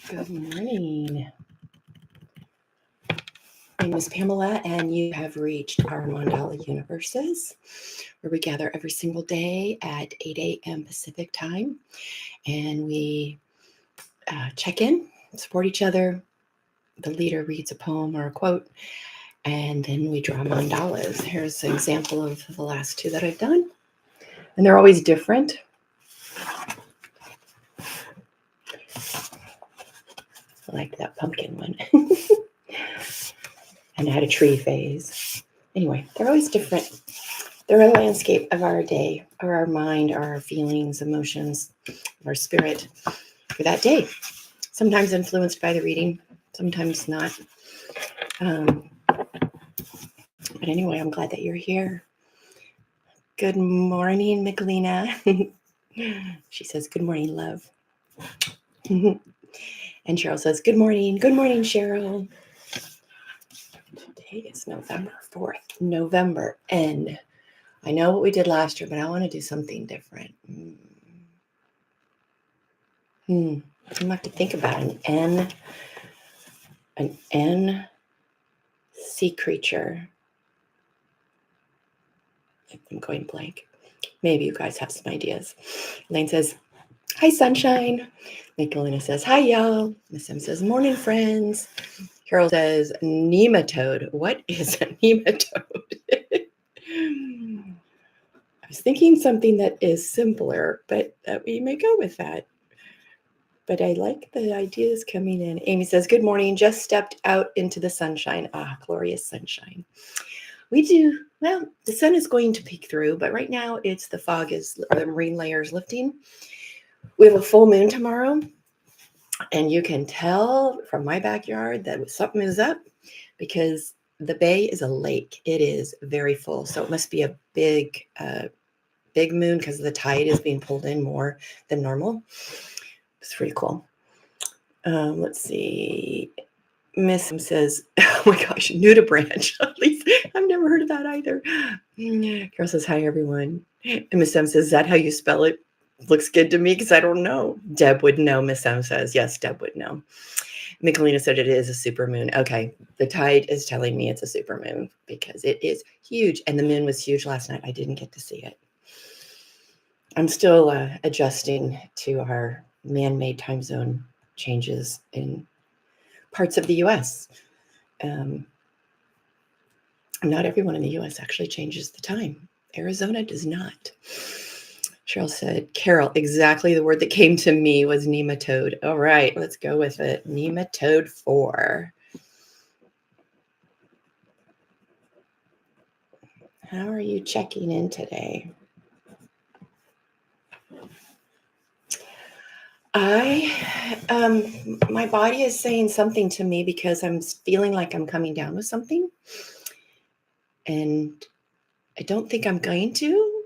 Good morning. My name is Pamela, and you have reached our Mandala universes, where we gather every single day at 8 a.m. Pacific time, and we check in, support each other. The leader reads a poem or a quote, and then we draw mandalas. Here's an example of the last two that I've done, and they're always different. I like that pumpkin one. And I had a tree phase. Anyway, they're always different. They're a landscape of our day, or our mind, our feelings, emotions, our spirit for that day. Sometimes influenced by the reading, sometimes not. But anyway, I'm glad that you're here. Good morning, Michelina. She says, good morning, love. And Cheryl says, good morning. Good morning, Cheryl. Today is November 4th. November N. I know what we did last year, but I want to do something different. I'm gonna have to think about an N sea creature. I'm going blank. Maybe you guys have some ideas. Elaine says, hi, sunshine. Nicolina says, hi, y'all. Miss M says, morning, friends. Carol says, nematode. What is a nematode? I was thinking something that is simpler, but we may go with that. But I like the ideas coming in. Amy says, good morning. Just stepped out into the sunshine. Ah, glorious sunshine. We do, well, the sun is going to peek through, but right now it's the fog is, the marine layer is lifting. We have a full moon tomorrow, and you can tell from my backyard that something is up because the bay is a lake. It is very full, so it must be a big moon because the tide is being pulled in more than normal. It's pretty cool. Let's see. Miss M says, oh my gosh, nudibranch. At least I've never heard of that either. Carol says, hi, everyone. And Miss M says, is that how you spell it? Looks good to me because I don't know. Deb would know, Miss M says. Yes, Deb would know. Michelina said it is a supermoon. Okay, the tide is telling me it's a supermoon because it is huge. And the moon was huge last night. I didn't get to see it. I'm still adjusting to our man-made time zone changes in parts of the U.S. Not everyone in the U.S. actually changes the time. Arizona does not. Cheryl said, Carol, exactly the word that came to me was nematode. All right, let's go with it. Nematode 4. How are you checking in today? My body is saying something to me because I'm feeling like I'm coming down with something. And I don't think I'm going to,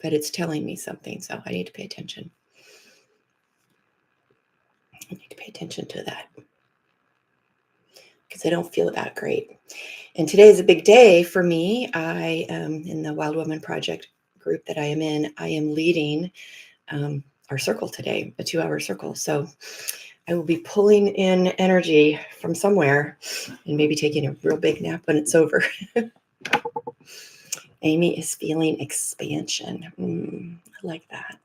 but it's telling me something. So I need to pay attention. I need to pay attention to that because I don't feel that great. And today is a big day for me. I am in the Wild Woman Project group that I am in. I am leading our circle today, a 2-hour circle. So I will be pulling in energy from somewhere and maybe taking a real big nap when it's over. Amy is feeling expansion. I like that.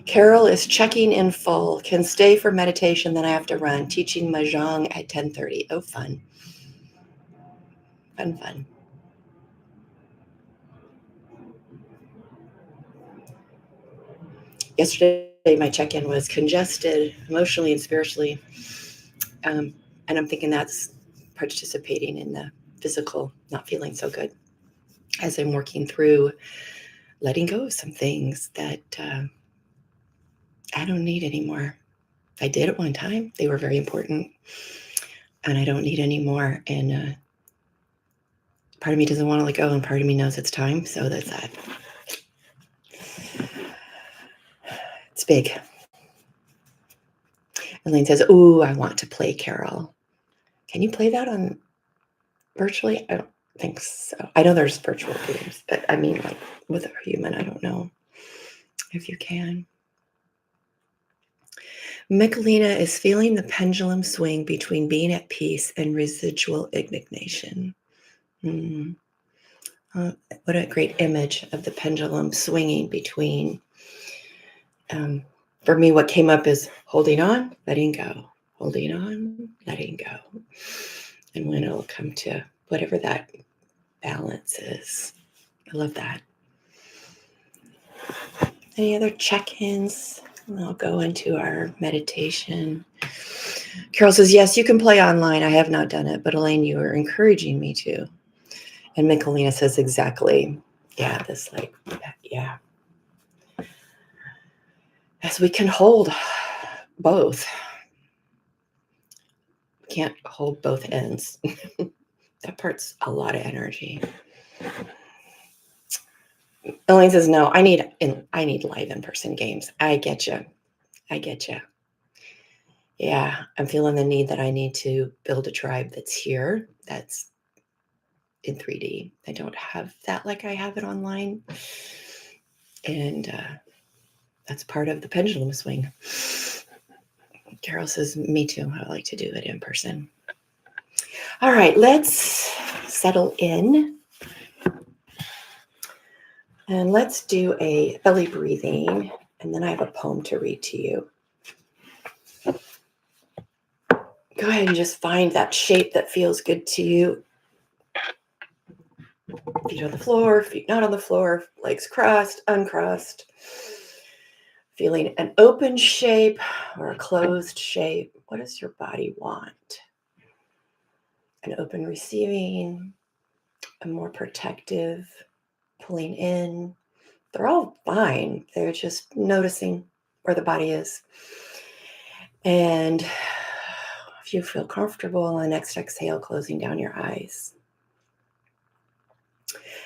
Carol is checking in full. Can stay for meditation, then I have to run. Teaching Mahjong at 10:30. Oh, fun. Fun. Yesterday, my check-in was congested emotionally and spiritually. And I'm thinking that's participating in the physical not feeling so good as I'm working through letting go of some things that I don't need anymore. I did at one time. They were very important, and I don't need anymore. And part of me doesn't want to let go, and part of me knows it's time. So that's that. It's big. Elaine says, ooh, I want to play Carol. Can you play that on virtually? I don't think so. I know there's virtual games, but I mean, like with a human, I don't know if you can. Michelina is feeling the pendulum swing between being at peace and residual indignation. Mm. What a great image of the pendulum swinging between. For me, what came up is holding on, letting go, holding on, letting go. And when it'll come to whatever that balance is. I love that. Any other check-ins? I'll go into our meditation. Carol says, yes, you can play online. I have not done it, but Elaine, you are encouraging me to. And Michelina says, exactly. Yeah, this like, yeah. As we can hold both. Can't hold both ends. That part's a lot of energy. Elaine says, no, I need live in-person games. I get you. Yeah, I'm feeling the need that I need to build a tribe that's here, that's in 3D. I don't have that like I have it online. And that's part of the pendulum swing. Carol says, me too. I like to do it in person. All right, let's settle in. And let's do a belly breathing. And then I have a poem to read to you. Go ahead and just find that shape that feels good to you. Feet on the floor, feet not on the floor, legs crossed, uncrossed. Feeling an open shape or a closed shape. What does your body want? An open receiving, a more protective, pulling in. They're all fine. They're just noticing where the body is. And if you feel comfortable on the next exhale, closing down your eyes.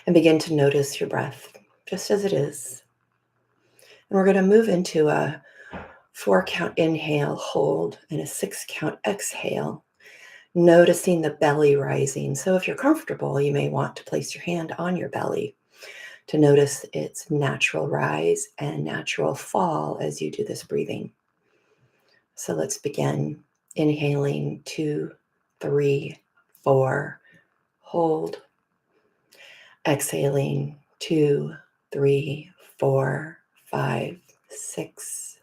And begin to notice your breath just as it is. And we're going to move into a 4-count inhale, hold, and a 6-count exhale, noticing the belly rising. So if you're comfortable, you may want to place your hand on your belly to notice its natural rise and natural fall as you do this breathing. So let's begin. Inhaling 2, 3, 4, hold. Exhaling 2, 3, 4, 5, 6.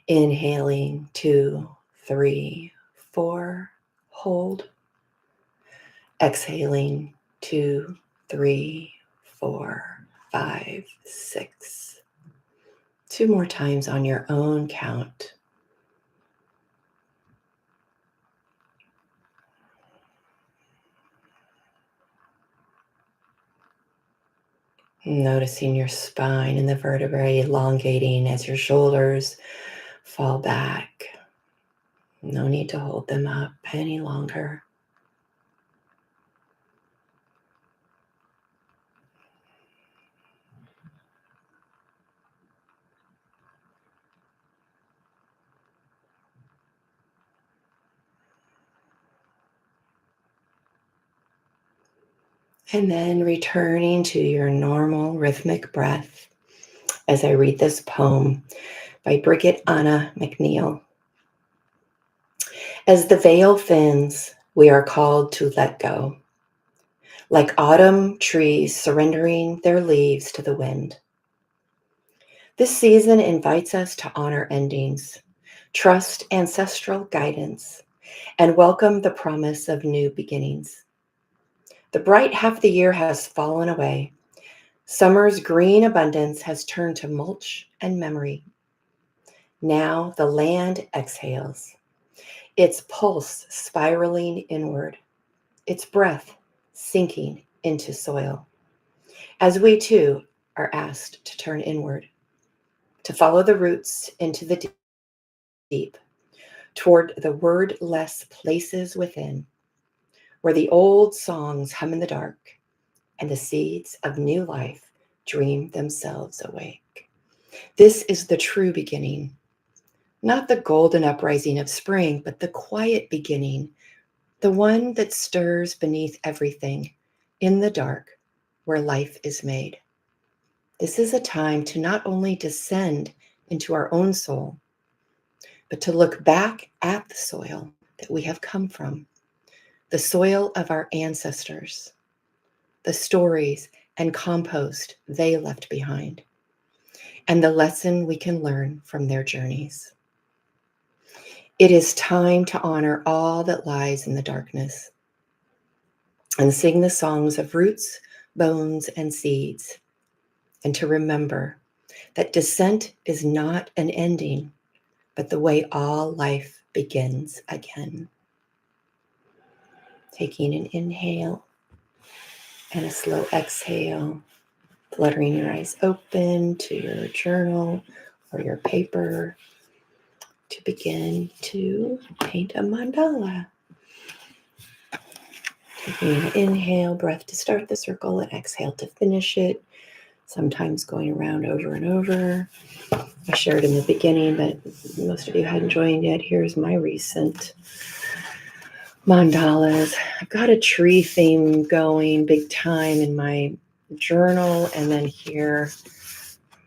Inhaling 2, 3, 4, hold. Exhaling 2, 3, 4, 5, 6. 2 more times on your own count. Noticing your spine and the vertebrae elongating as your shoulders fall back. No need to hold them up any longer. And then returning to your normal rhythmic breath as I read this poem by Bridget Anna McNeil. As the veil thins, we are called to let go. Like autumn trees surrendering their leaves to the wind. This season invites us to honor endings, trust ancestral guidance, and welcome the promise of new beginnings. The bright half of the year has fallen away. Summer's green abundance has turned to mulch and memory. Now the land exhales, its pulse spiraling inward, its breath sinking into soil. As we too are asked to turn inward, to follow the roots into the deep, toward the wordless places within, where the old songs hum in the dark and the seeds of new life dream themselves awake. This is the true beginning, not the golden uprising of spring, but the quiet beginning the one that stirs beneath everything in the dark where life is made. This is a time to not only descend into our own soul, but to look back at the soil that we have come from, the soil of our ancestors, the stories and compost they left behind, and the lesson we can learn from their journeys. It is time to honor all that lies in the darkness and sing the songs of roots, bones, and seeds, and to remember that descent is not an ending, but the way all life begins again. Taking an inhale and a slow exhale, fluttering your eyes open to your journal or your paper to begin to paint a mandala. Taking an inhale breath to start the circle and exhale to finish it, sometimes going around over and over. I shared in the beginning, but most of you hadn't joined yet. Here's my recent mandalas. I've got a tree theme going big time in my journal, and then here,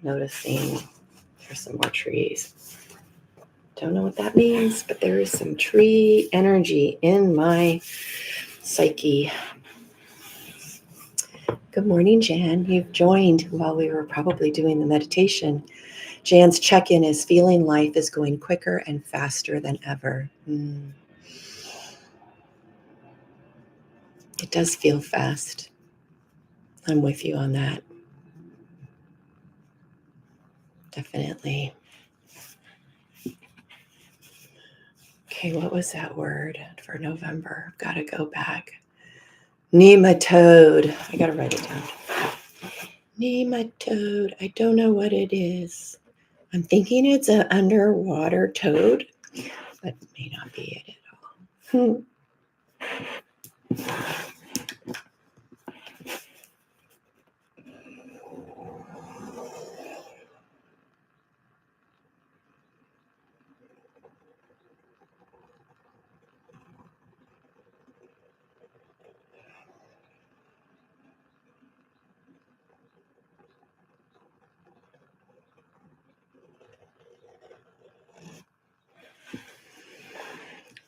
noticing there's some more trees. Don't know what that means, but there is some tree energy in my psyche. Good morning, Jan. You've joined while we were probably doing the meditation. Jan's check-in is feeling life is going quicker and faster than ever. It does feel fast. I'm with you on that. Definitely. Okay, what was that word for November? I've got to go back. Nematode. I got to write it down. Nematode. I don't know what it is. I'm thinking it's an underwater toad, but it may not be it at all.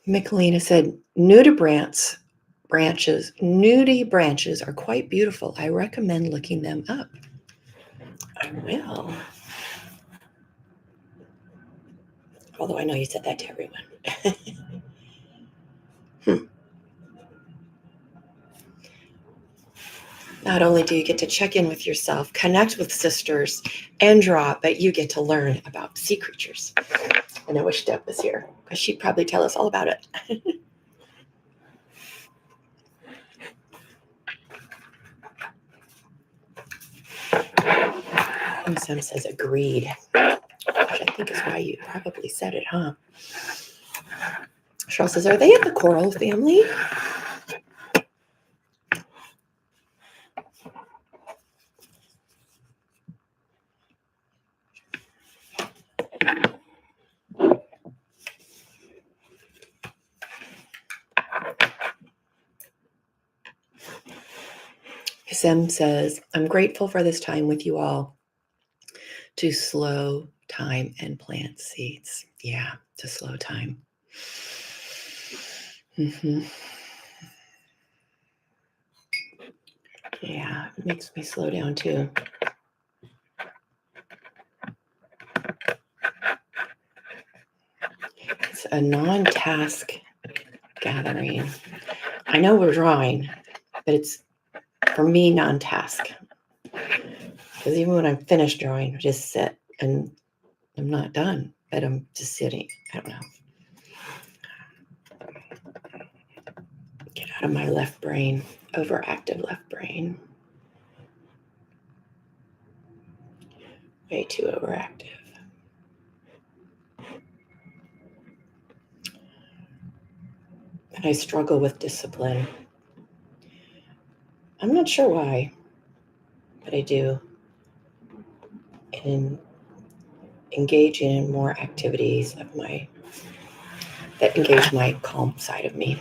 Michelina said, nudibranchs are quite beautiful. I recommend looking them up. I will. Although I know you said that to everyone. Not only do you get to check in with yourself, connect with sisters, and draw, but you get to learn about sea creatures. And I wish Deb was here, because she'd probably tell us all about it. And Sam says, agreed. Which I think is why you probably said it, huh? Cheryl says, are they in the coral family? Sam says, I'm grateful for this time with you all to slow time and plant seeds. Yeah, to slow time. Yeah, it makes me slow down too. It's a non-task gathering. I know we're drawing, but it's, for me, non-task. Because even when I'm finished drawing, I just sit and I'm not done, but I'm just sitting. I don't know. Get out of my left brain, overactive left brain. Way too overactive. And I struggle with discipline. I'm not sure why, but I do. And engaging in more activities of that engage my calm side of me.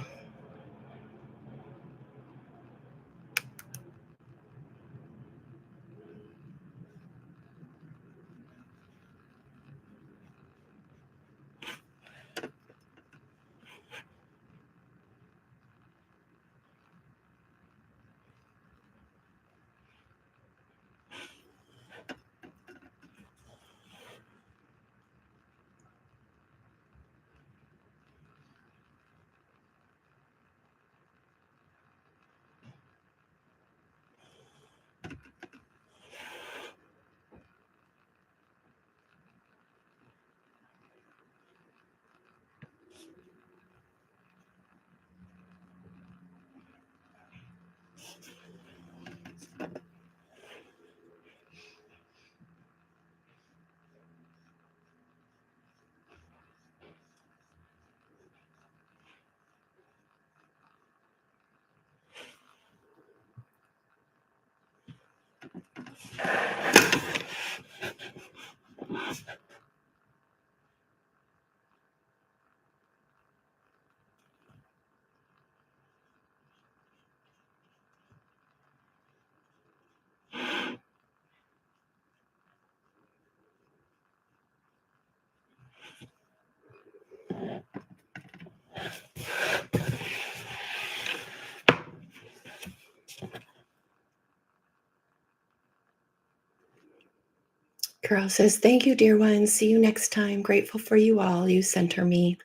Carol says, thank you, dear ones. See you next time. Grateful for you all. You center me.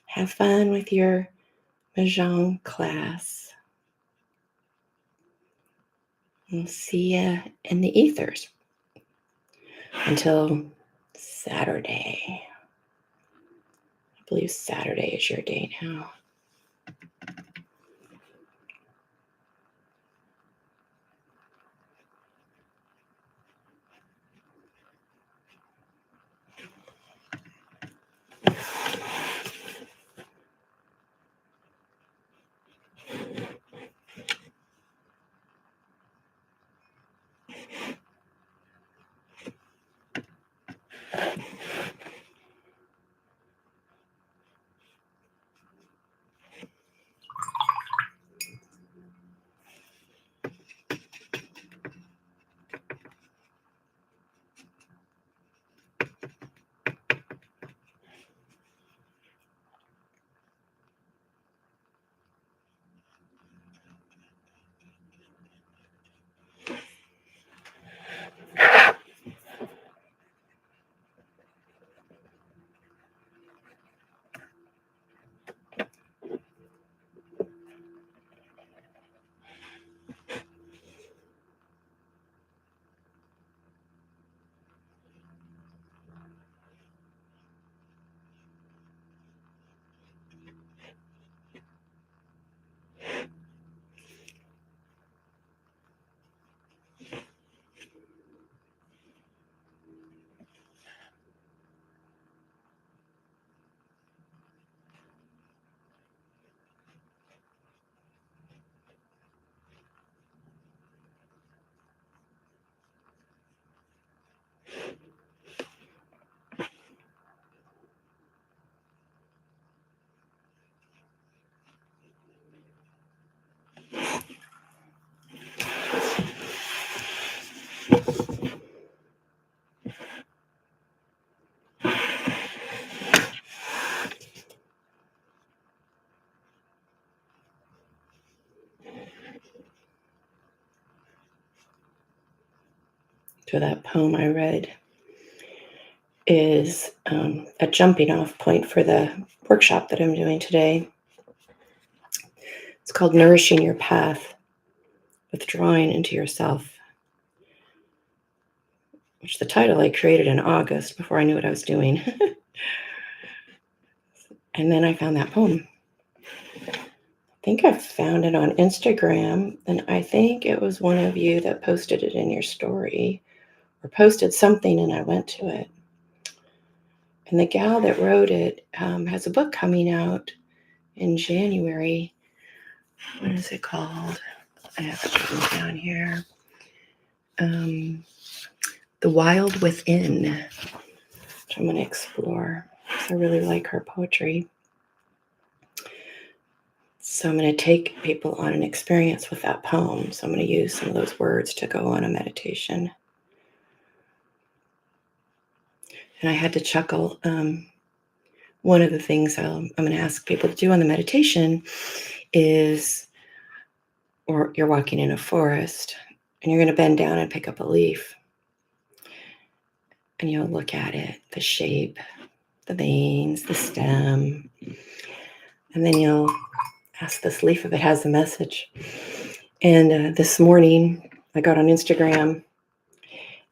Have fun with your Mahjong class. We'll see you in the ethers until Saturday. I believe Saturday is your day now. So that poem I read is a jumping off point for the workshop that I'm doing today. It's called Nourishing Your Path, Withdrawing into Yourself, which the title I created in August before I knew what I was doing. And then I found that poem. I think I found it on Instagram, and I think it was one of you that posted it in your story or posted something, and I went to it. And the gal that wrote it has a book coming out in January. What is it called? I have it written down here. The Wild Within, which I'm going to explore because I really like her poetry. So I'm going to take people on an experience with that poem. So I'm going to use some of those words to go on a meditation. And I had to chuckle. One of the things I'm going to ask people to do on the meditation is, or you're walking in a forest and you're going to bend down and pick up a leaf. And you'll look at it, the shape, the veins, the stem. And then you'll ask this leaf if it has a message. And this morning, I got on Instagram,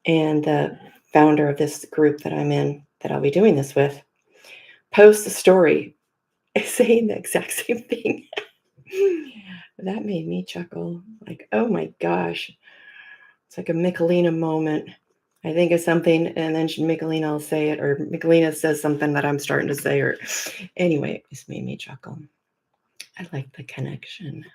and the founder of this group that I'm in, that I'll be doing this with, posts a story saying the exact same thing. That made me chuckle. Like, oh my gosh. It's like a Michelina moment. I think of something, and then Michelina will say it, or Michelina says something that I'm starting to say, or anyway, it just made me chuckle. I like the connection.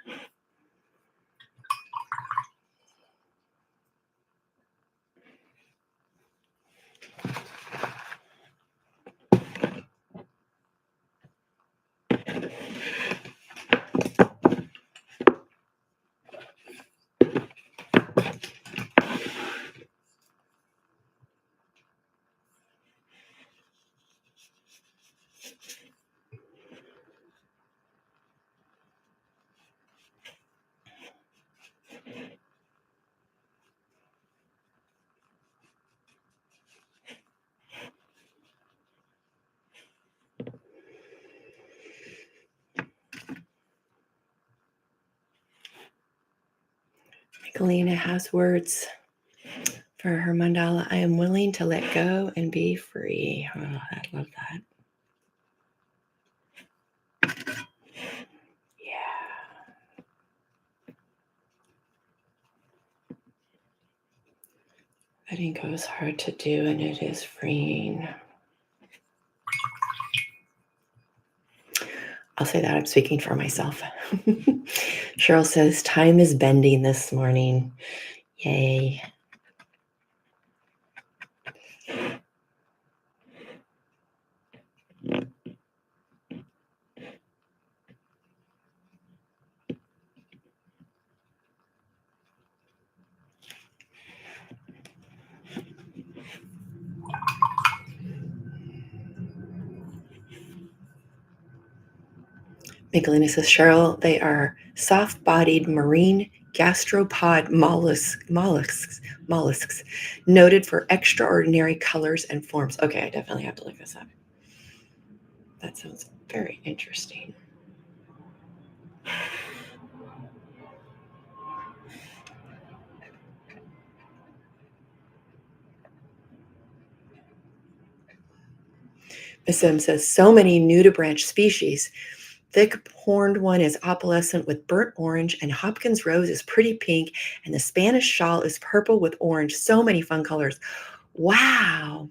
Galena has words for her mandala. I am willing to let go and be free. Oh, I love that. Yeah. Letting go is hard to do, and it is freeing. I'll say that I'm speaking for myself. Cheryl says, time is bending this morning. Yay. Magdalena says, Cheryl, they are soft-bodied marine gastropod mollusks, noted for extraordinary colors and forms. Okay, I definitely have to look this up. That sounds very interesting. Miss M says, so many nudibranch species. Thick-horned one is opalescent with burnt orange, and Hopkins rose is pretty pink, and the Spanish shawl is purple with orange. So many fun colors. Wow.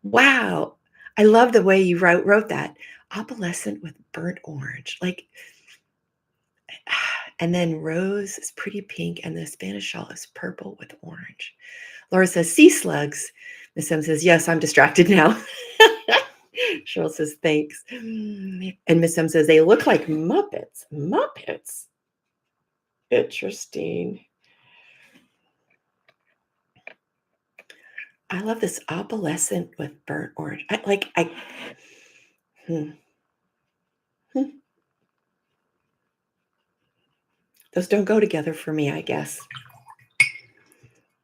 Wow. I love the way you wrote that. Opalescent with burnt orange. Like, and then rose is pretty pink, and the Spanish shawl is purple with orange. Laura says, sea slugs. Miss M says, yes, I'm distracted now. Cheryl says, thanks. And Miss M says, they look like Muppets. Muppets? Interesting. I love this opalescent with burnt orange. Those don't go together for me, I guess.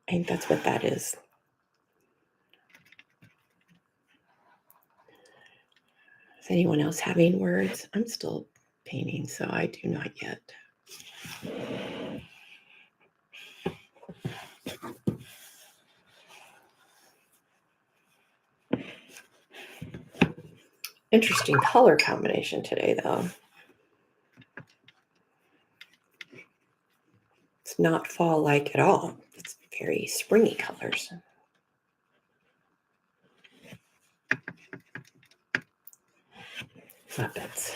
I think that's what that is. Is anyone else having words? I'm still painting, so I do not yet. Interesting color combination today, though. It's not fall-like at all. It's very springy colors. Muppets.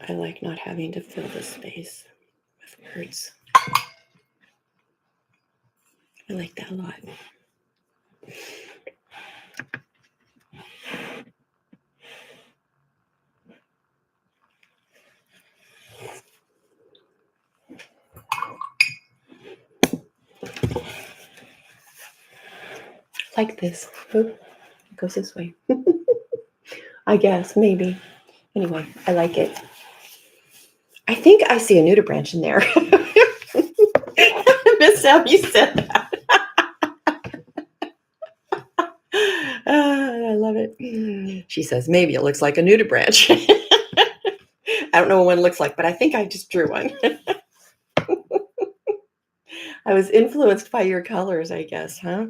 I like not having to fill the space with words. I like that a lot. Like this. Oop, it goes this way. I guess, maybe. Anyway, I like it. I think I see a nudibranch in there. Miss Sam, you said that. I love it. She says, maybe it looks like a nudibranch. I don't know what one looks like, but I think I just drew one. I was influenced by your colors, I guess, huh?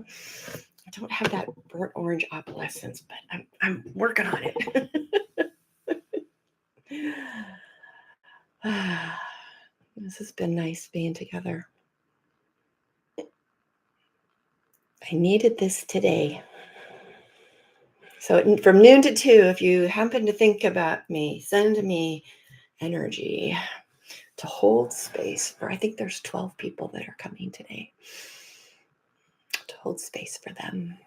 I don't have that burnt orange opalescence, but I'm working on it. This has been nice being together. I needed this today. So from noon to 2, if you happen to think about me, send me energy. to hold space for, I think there's 12 people that are coming today, to hold space for them,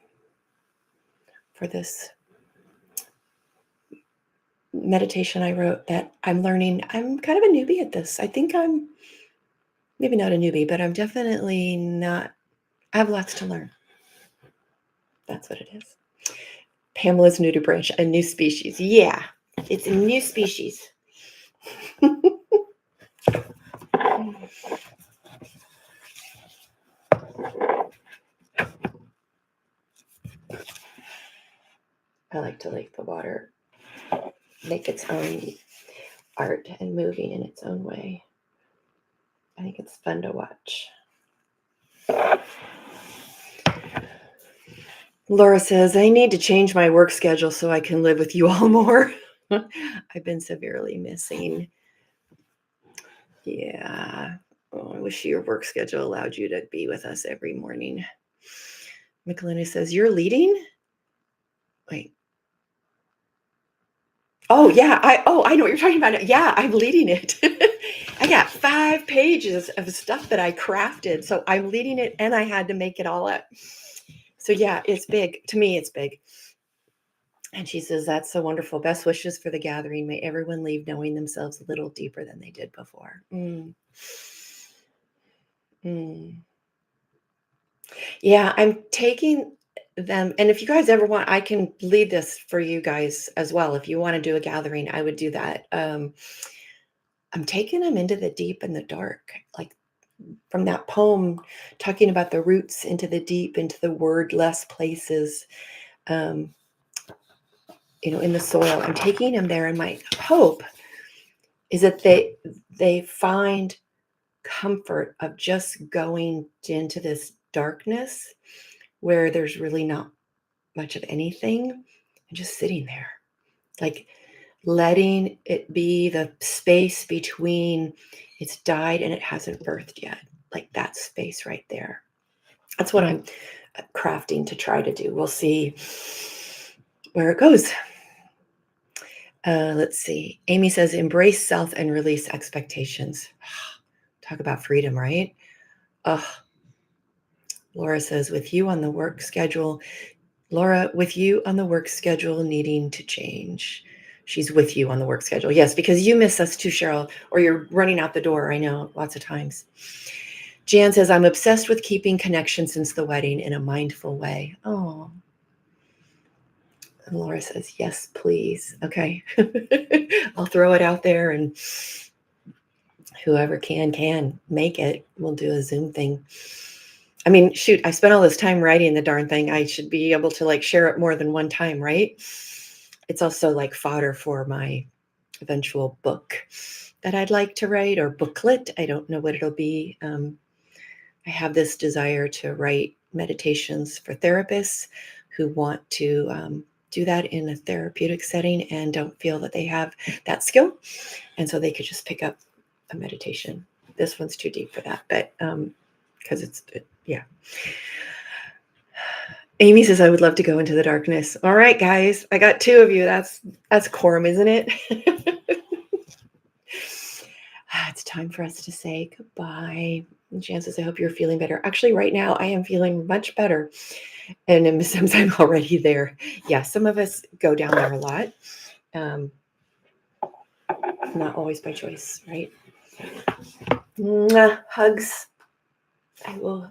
for this meditation I wrote that I'm learning. I'm kind of a newbie at this. I think I'm maybe not a newbie, but I'm definitely not. I have lots to learn. That's what it is. Pamela's new to branch, a new species. Yeah, it's a new species. I like to let the water make its own art and moving in its own way. I think it's fun to watch. Laura says, I need to change my work schedule so I can live with you all more. I've been severely missing. Yeah. Oh, I wish your work schedule allowed you to be with us every morning. Michelina says, you're leading? Wait. Oh, yeah. I know what you're talking about. Yeah, I'm leading it. I got 5 pages of stuff that I crafted. So I'm leading it and I had to make it all up. So yeah, it's big. To me, it's big. And she says, that's so wonderful. Best wishes for the gathering. May everyone leave knowing themselves a little deeper than they did before. Yeah, I'm taking them. And if you guys ever want, I can lead this for you guys as well. If you want to do a gathering, I would do that. I'm taking them into the deep and the dark, like from that poem, talking about the roots into the deep, into the wordless places, in the soil. I'm taking them there, and my hope is that they find comfort of just going into this darkness where there's really not much of anything and just sitting there, like letting it be the space between it's died and it hasn't birthed yet, like that space right there. That's what I'm crafting to try to do. We'll see where it goes. Let's see. Amy says, embrace self and release expectations. Talk about freedom, right? Laura says, with you on the work schedule, needing to change. She's with you on the work schedule. Yes, because you miss us too, Cheryl, or you're running out the door. I know, lots of times. Jan says, I'm obsessed with keeping connection since the wedding in a mindful way. Oh. And Laura says, yes, please. Okay. I'll throw it out there, and whoever can make it. We'll do a Zoom thing. I mean, shoot, I spent all this time writing the darn thing. I should be able to share it more than one time, right? It's also fodder for my eventual book that I'd like to write, or booklet. I don't know what it'll be. I have this desire to write meditations for therapists who want to do that in a therapeutic setting and don't feel that they have that skill. And so they could just pick up a meditation. This one's too deep for that, but because yeah. Amy says, I would love to go into the darkness. All right, guys, I got 2 of you. That's quorum, isn't it? It's time for us to say goodbye. And Jan says, I hope you're feeling better. Actually, right now, I am feeling much better. And sometimes I'm already there. Yeah, some of us go down there a lot. Not always by choice, right? Mwah, hugs. I will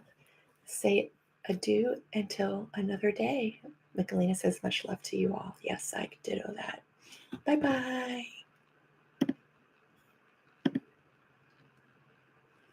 say adieu until another day. Michelina says, much love to you all. Yes, I ditto that. Bye-bye.